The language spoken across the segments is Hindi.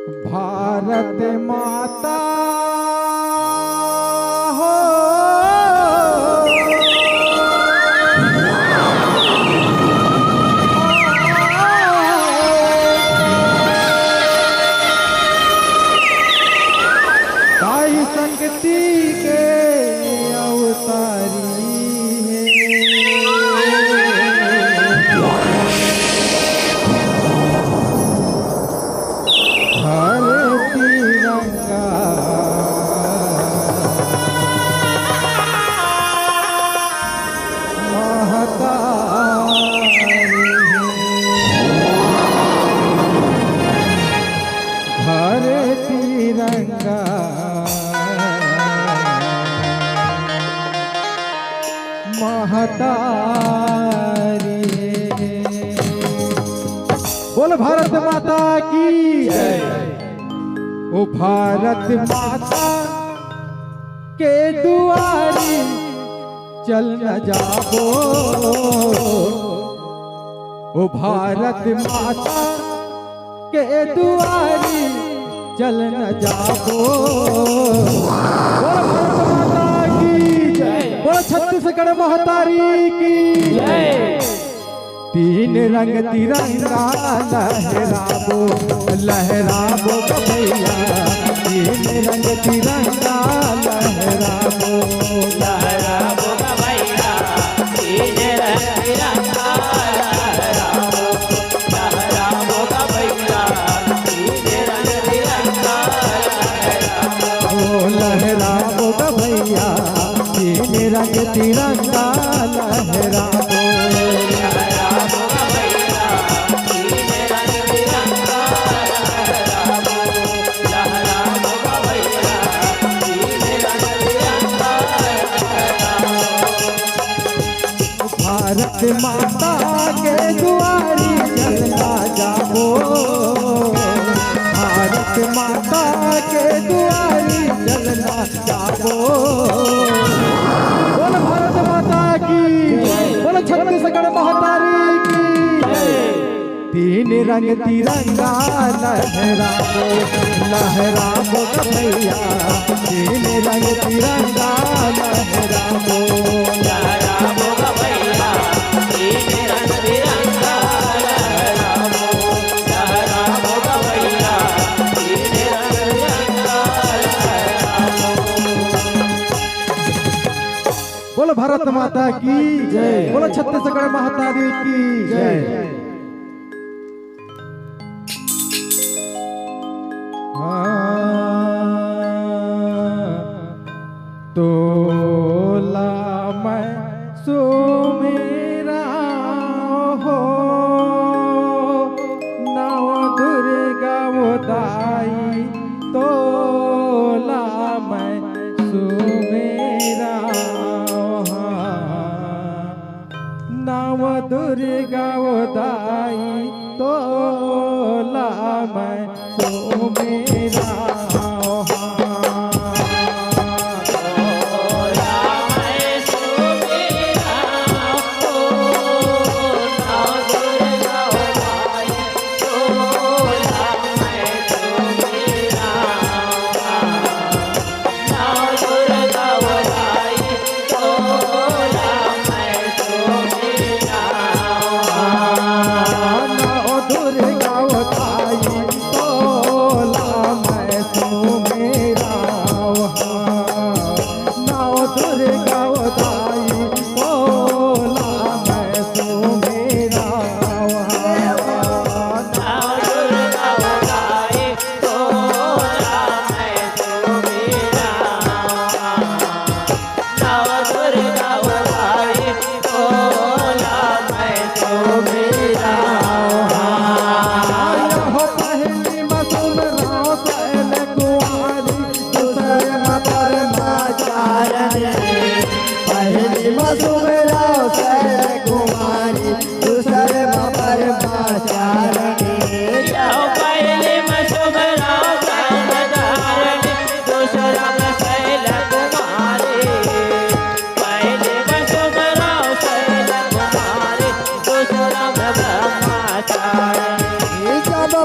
भारत माता हो ताई संगति के अवतारी तिरंगा महतारी बोल भारत माता की जय। ओ भारत माता के दुआरी चल न जाबो, ओ भारत माता के दुआरी चल न जाबो। बोल भारत माता की जय। बोल छत्तीसगढ़ महतारी की जय। तीन रंग तिरंगा लहराबो लहराबो भैया, तीन रंग तिरंगा लहराबो लहराबो भैया, तीन रंग तिरंगा लहराबो लहराबो भैया, तीन रंग तिरंगा लहराबो लहराबो भैया, तीन रंग तिरंगा लहराबो। भारत माता के दुआरी चलना जाबो, भारत माता के दुआरी चलना जाबो। बोल भारत माता की बोल छत्तीसगढ़ महतारी की तीन रंग तिरंगा लहराबो लहराबो भैया, तीन रंग तिरंगा लहराबो लहराबो भैया, तीन रंग तिरंगा लहराबो लहराबो भैया, तीन रंग तिरंगा लहराबो। बोलो भारत माता की जय। बोलो छत्तीसगढ़ महतारी की जय। तोला मैं सुमेरा हो, नव दुर्गा दाई तोला मैं सुमेरा, नव दुर्गा दाई तोला मैं सुमेरा।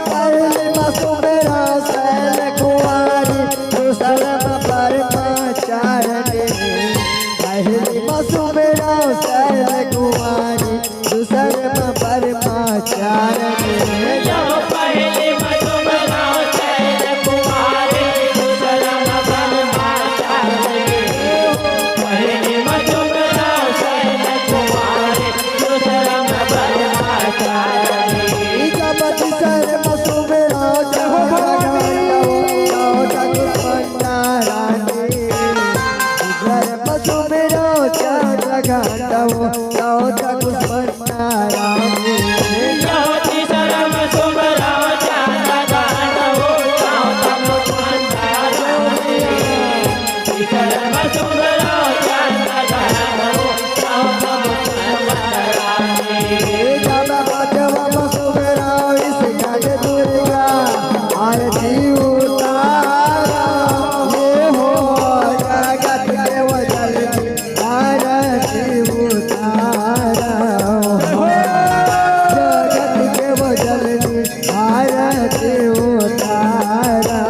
पहले बसो मेरा सर्व सुमेरा ज्योति सर्व सुमराव चंद्र गांडवो सर्व सुमराव चंद्र गांडवो आरती उतारा ये हो जगत के वजल आरती उतारा जगत के वजल आरती उतारा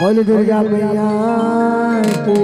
बोल दुर्गा मैया की